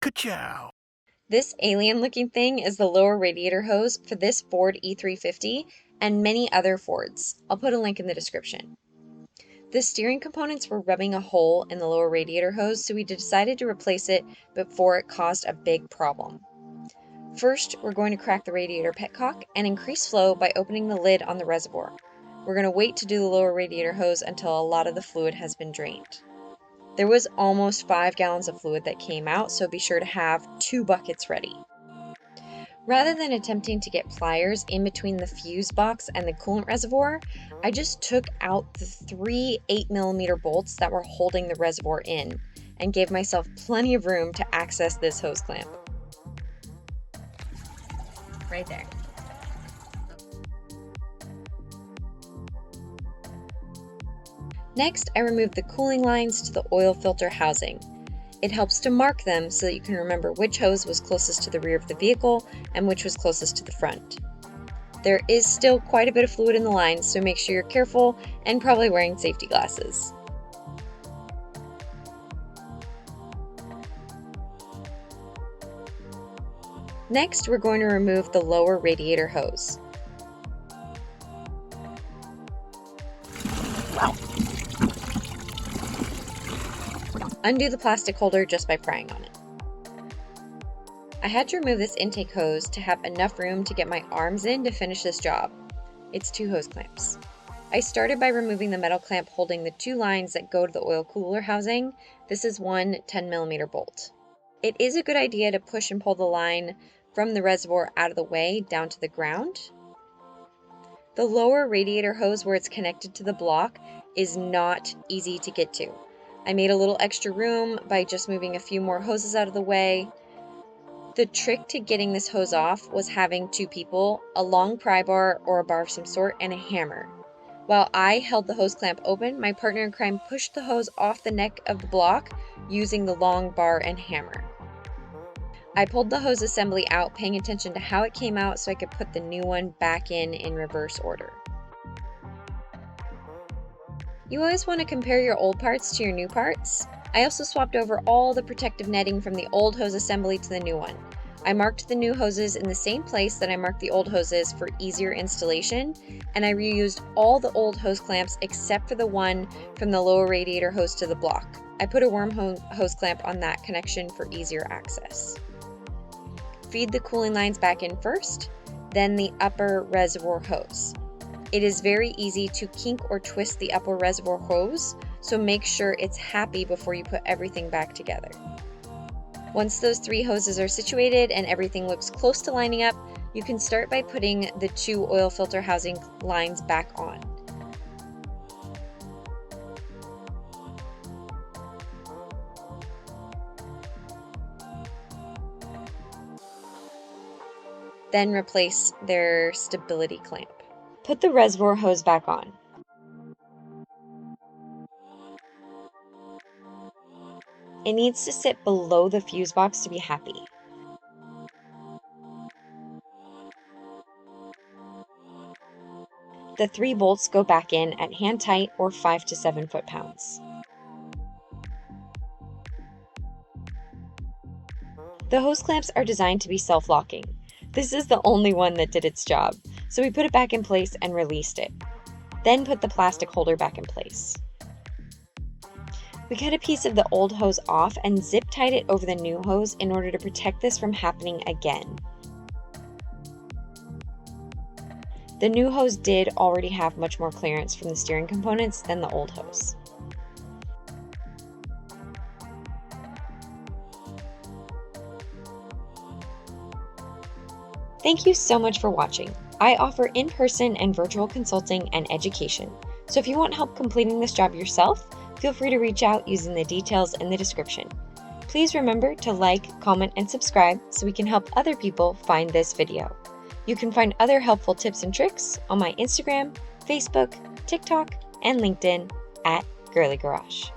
Ka-chow! This alien-looking thing is the lower radiator hose for this Ford E350 and many other Fords. I'll put a link in the description. The steering components were rubbing a hole in the lower radiator hose, so we decided to replace it before it caused a big problem. First, we're going to crack the radiator petcock and increase flow by opening the lid on the reservoir. We're going to wait to do the lower radiator hose until a lot of the fluid has been drained. There was almost 5 gallons of fluid that came out, so be sure to have 2 buckets ready. Rather than attempting to get pliers in between the fuse box and the coolant reservoir, I just took out the 3 8mm bolts that were holding the reservoir in and gave myself plenty of room to access this hose clamp. Right there. Next, I removed the cooling lines to the oil filter housing. It helps to mark them so that you can remember which hose was closest to the rear of the vehicle and which was closest to the front. There is still quite a bit of fluid in the lines, so make sure you're careful and probably wearing safety glasses. Next, we're going to remove the lower radiator hose. Undo the plastic holder just by prying on it. I had to remove this intake hose to have enough room to get my arms in to finish this job. It's 2 hose clamps. I started by removing the metal clamp holding the 2 lines that go to the oil cooler housing. This is one 10mm bolt. It is a good idea to push and pull the line from the reservoir out of the way down to the ground. The lower radiator hose where it's connected to the block is not easy to get to. I made a little extra room by just moving a few more hoses out of the way. The trick to getting this hose off was having 2 people, a long pry bar or a bar of some sort, and a hammer. While I held the hose clamp open, my partner in crime pushed the hose off the neck of the block using the long bar and hammer. I pulled the hose assembly out, paying attention to how it came out so I could put the new one back in reverse order. You always want to compare your old parts to your new parts. I also swapped over all the protective netting from the old hose assembly to the new one. I marked the new hoses in the same place that I marked the old hoses for easier installation, and I reused all the old hose clamps except for the one from the lower radiator hose to the block. I put a worm hose clamp on that connection for easier access. Feed the cooling lines back in first, then the upper reservoir hose. It is very easy to kink or twist the upper reservoir hose, so make sure it's happy before you put everything back together. Once those 3 hoses are situated and everything looks close to lining up, you can start by putting the 2 oil filter housing lines back on. Then replace their stability clamp. Put the reservoir hose back on. It needs to sit below the fuse box to be happy. The 3 bolts go back in at hand tight or 5 to 7 foot-pounds. The hose clamps are designed to be self-locking. This is the only one that did its job, so we put it back in place and released it. Then put the plastic holder back in place. We cut a piece of the old hose off and zip tied it over the new hose in order to protect this from happening again. The new hose did already have much more clearance from the steering components than the old hose. Thank you so much for watching. I offer in-person and virtual consulting and education, so if you want help completing this job yourself, feel free to reach out using the details in the description. Please remember to like, comment, and subscribe so we can help other people find this video. You can find other helpful tips and tricks on my Instagram, Facebook, TikTok, and LinkedIn at Girlie Garage.